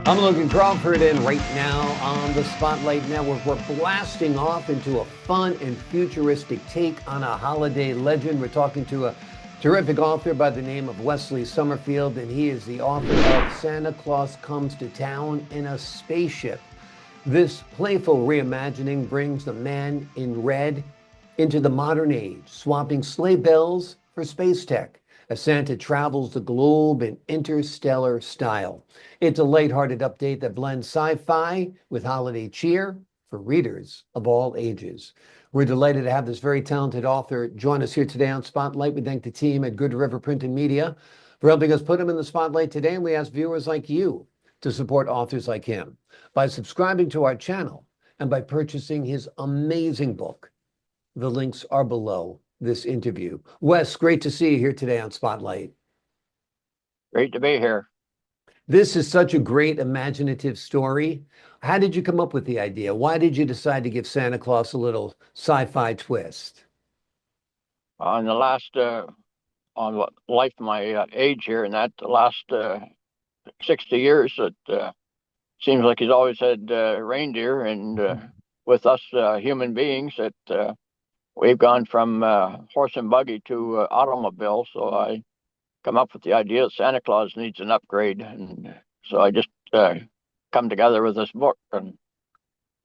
I'm Logan Crawford, and right now on the Spotlight Network, we're blasting off into a fun and futuristic take on a holiday legend. We're talking to a terrific author by the name of Wesley Summerfield, and he is the author of Santa Claus Comes to Town in a Spaceship. This playful reimagining brings the man in red into the modern age, swapping sleigh bells for space tech as Santa travels the globe in interstellar style. It's a lighthearted update that blends sci-fi with holiday cheer for readers of all ages. We're delighted to have this very talented author join us here today on Spotlight. We thank the team at Good River Print and Media for helping us put him in the spotlight today, and we ask viewers like you to support authors like him by subscribing to our channel and by purchasing his amazing book. The links are below this interview. Wes, great to see you here today on Spotlight. Great to be here. This is such a great imaginative story. How did you come up with the idea? Why did you decide to give Santa Claus a little sci-fi twist? On the last, on life, my age here, and that the last 60 years, it seems like he's always had reindeer, and with us human beings, that we've gone from horse and buggy to automobile. So I come up with the idea that Santa Claus needs an upgrade, and so I just come together with this book. And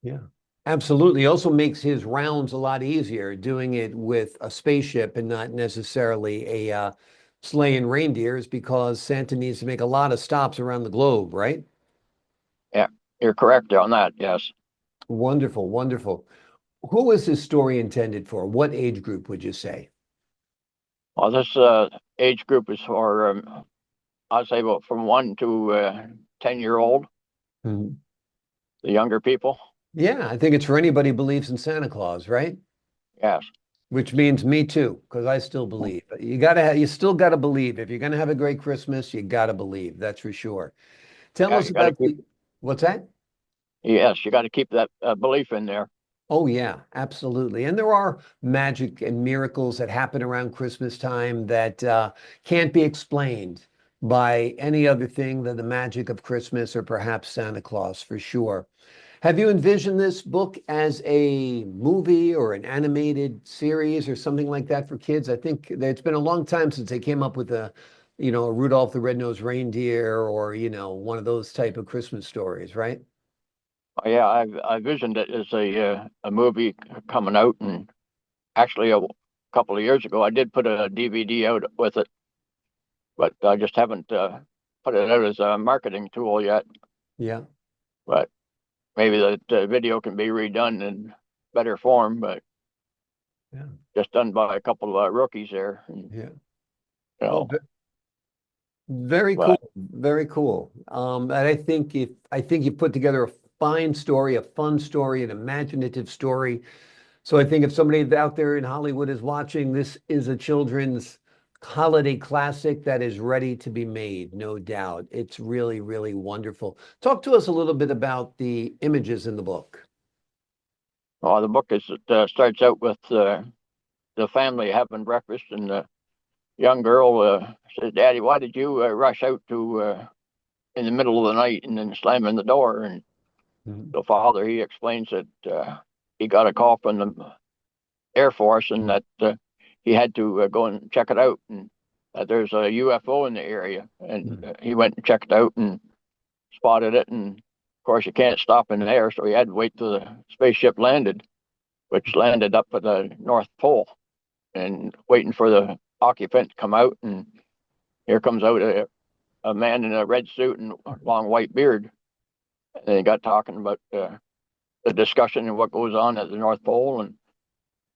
Yeah, absolutely. Also makes his rounds a lot easier doing it with a spaceship and not necessarily a sleigh and reindeers because Santa needs to make a lot of stops around the globe, right? yeah, you're correct on that. Yes. Wonderful, wonderful. Who is this story intended for? What age group would you say? Well, this age group is for I'd say about from 1 to 10-year-old, Mhm. the younger people. Yeah, I think it's for anybody who believes in Santa Claus, right? Yes. Which means me too, because I still believe. You still gotta believe. If you're gonna have a great Christmas, you gotta believe. That's for sure. Tell Yeah, us you got to about keep. what's that? Yes, you got to keep that belief in there. Oh yeah, absolutely. And there are magic and miracles that happen around Christmas time that can't be explained by any other thing than the magic of Christmas or perhaps Santa Claus for sure. Have you envisioned this book as a movie or an animated series or something like that for kids? I think that it's been a long time since they came up with a Rudolph the Red-Nosed Reindeer or, one of those type of Christmas stories, right? Oh, yeah, I visioned it as a movie coming out, and actually a couple of years ago I did put a DVD out with it, but I just haven't put it out as a marketing tool yet. Yeah, But maybe that video can be redone in better form, but yeah, just done by a couple of rookies there, and yeah. you Well, know, very but cool, very cool. And I think you put together a fine story, a fun story, an imaginative story. So I think if somebody out there in Hollywood is watching, this is a children's holiday classic that is ready to be made, no doubt. It's really, really wonderful. Talk to us a little bit about the images in the book. well, the book is starts out with the family having breakfast, and the young girl says, "Daddy, why did you rush out to in the middle of the night and then slam in the door?" And Mhm. the father, he explains that he got a call from the Air Force, and that he had to go and check it out, and there's a UFO in the area, and Mhm. he went and checked it out and spotted it. And of course, you can't stop in the air, so he had to wait till the spaceship landed, which landed up at the North Pole, and waiting for the occupant to come out. And here comes out a man in a red suit and a long white beard. And they got talking about the discussion and what goes on at the North Pole, and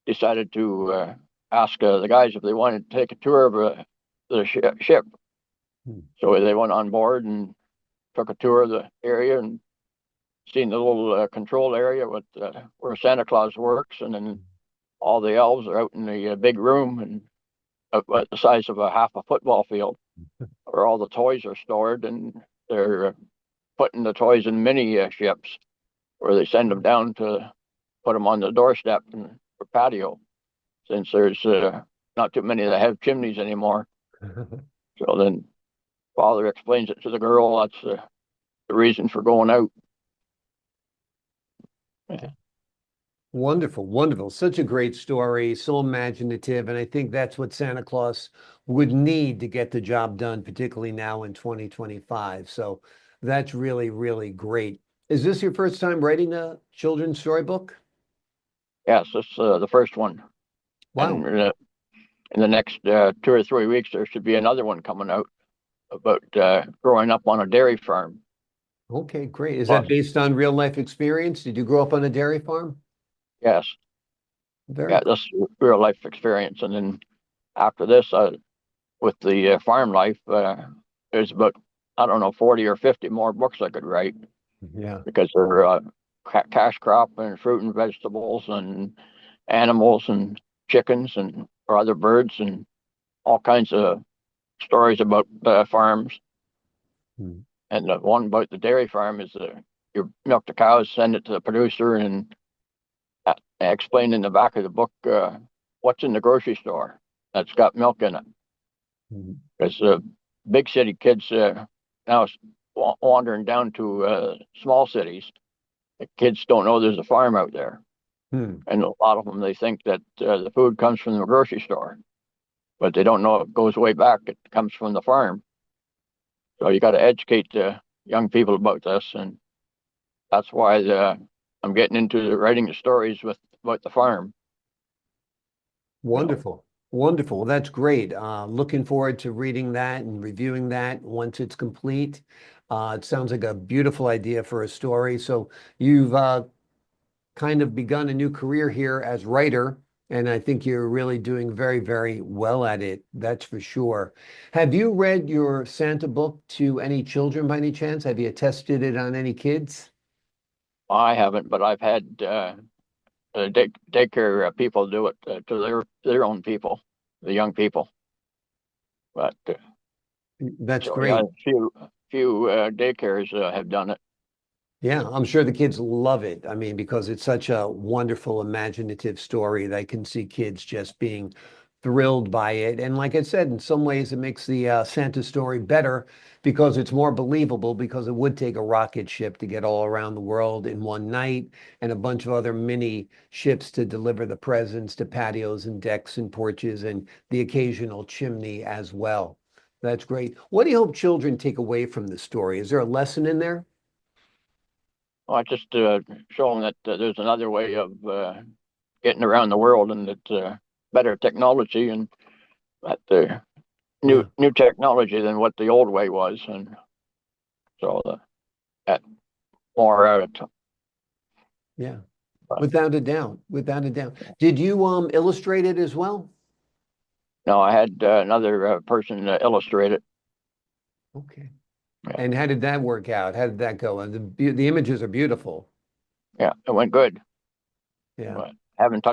decided to ask the guys if they wanted to take a tour of the ship. Mhm. So they went on board and took a tour of the area and seen the little control area with where Santa Claus works, and then all the elves are out in the big room and about the size of a half a football field, where all the toys are stored, and they're putting the toys in mini ships where they send them down to put them on the doorstep and or patio, since there's not too many that have chimneys anymore. So then father explains it to the girl. That's the the reason for going out. Wonderful, wonderful. Such a great story, so imaginative. And I think that's what Santa Claus would need to get the job done, particularly now in 2025. So that's really, really great. Is this your first time writing a children's storybook? Yes, this is the first one. Wow. And in the next 2 or 3 weeks, there should be another one coming out about growing up on a dairy farm. Okay, great. Is that Plus, based on real life experience? Did you grow up on a dairy farm? yes, Very yeah, cool. this is real life experience. And then after this, with the farm life, there's about, I don't know, 40 or 50 more books I could write Yeah. because they're cash crop and fruit and vegetables and animals and chickens and or other birds and all kinds of stories about farms. Hmm. And the one about the dairy farm is you milk the cows, send it to the producer, and explain in the back of the book what's in the grocery store that's got milk in it. Hmm. Because big city kids now wandering down to small cities, the kids don't know there's a farm out there. Hmm. And a lot of them, they think that the food comes from the grocery store, but they don't know it goes way back. It comes from the farm. So you got to educate young people about this, and that's why I'm getting into writing the stories with about the farm. You know, Wonderful. Wonderful. Well, that's great. Looking forward to reading that and reviewing that once it's complete. It sounds like a beautiful idea for a story. So you've kind of begun a new career here as writer, and I think you're really doing very, very well at it. That's for sure. Have you read your Santa book to any children by any chance? Have you tested it on any kids? I haven't, but I've had daycare people do it to their own people, the young people. But That's so yeah, great. few daycares have done it. Yeah, I'm sure the kids love it. I mean, because it's such a wonderful, imaginative story that I can see kids just being thrilled by it. And like I said, in some ways, it makes the Santa story better because it's more believable because it would take a rocket ship to get all around the world in one night and a bunch of other mini ships to deliver the presents to patios and decks and porches and the occasional chimney as well. That's great. What do you hope children take away from the story? Is there a lesson in there? Well, I just show them that there's another way of getting around the world, and it's better technology, and that Yeah. new technology than what the old way was, and so that more out of Yeah, but without a doubt, without a doubt. Did you illustrate it as well? no, I had another person illustrate it. Okay. Yeah, And how did that work out? How did that go? And the images are beautiful. yeah, it went good. Yeah, But haven't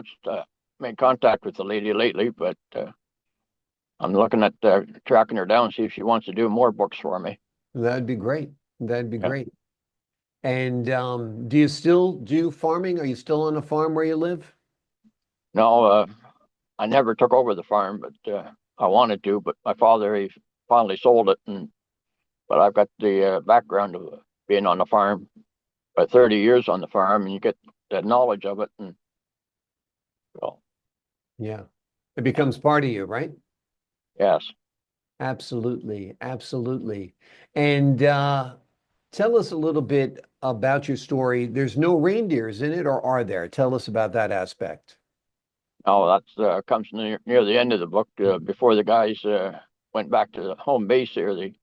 made contact with the lady lately, but I'm looking at tracking her down, see if she wants to do more books for me. that'd be great. That'd be Yeah. great. And do you still do farming? Are you still on a farm where you live? No, I never took over the farm, but I wanted to. But my father, he finally sold it, and but I've got the background of being on the farm, about 30 years on the farm, and you get the knowledge of it. And well, Yeah. It becomes part of you, right? yes. Absolutely, absolutely. And tell us a little bit about your story. There's no reindeers in it, or are there? Tell us about that aspect. No, that's comes near the end of the book. Before the guys went back to the home base here, they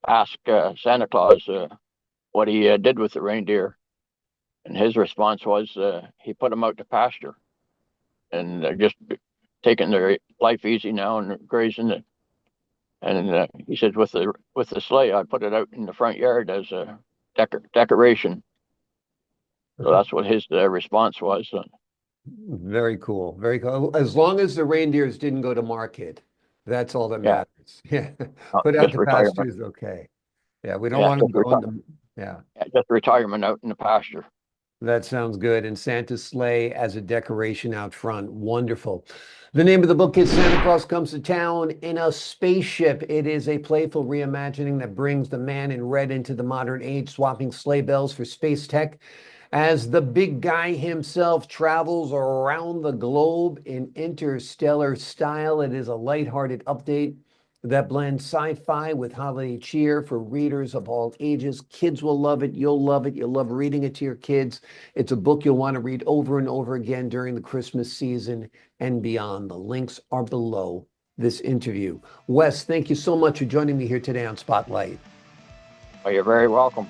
asked Santa Claus what he did with the reindeer, and his response was he put them out to pasture, and they're just taking their life easy now and grazing it. And he said with the sleigh, I put it out in the front yard as a decoration. So that's what his response was. Very cool. Very cool. As long as the reindeers didn't go to market, that's all that Yeah, matters. Yeah. Put out just to pasture retirement. is okay. Yeah, we don't Yeah, want them going to, yeah. just retirement out in the pasture. That sounds good. And Santa's sleigh as a decoration out front. Wonderful. The name of the book is Santa Claus Comes to Town in a Spaceship. It is a playful reimagining that brings the man in red into the modern age, swapping sleigh bells for space tech as the big guy himself travels around the globe in interstellar style. It is a lighthearted update that blends sci-fi with holiday cheer for readers of all ages. Kids will love it. You'll love it. You'll love reading it to your kids. It's a book you'll want to read over and over again during the Christmas season and beyond. The links are below this interview. Wes, thank you so much for joining me here today on Spotlight. Well, you're very welcome.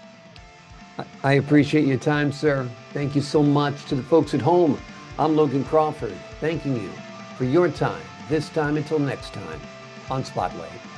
I appreciate your time, sir. Thank you so much. To the folks at home, I'm Logan Crawford, thanking you for your time, this time until next time on Spotlight.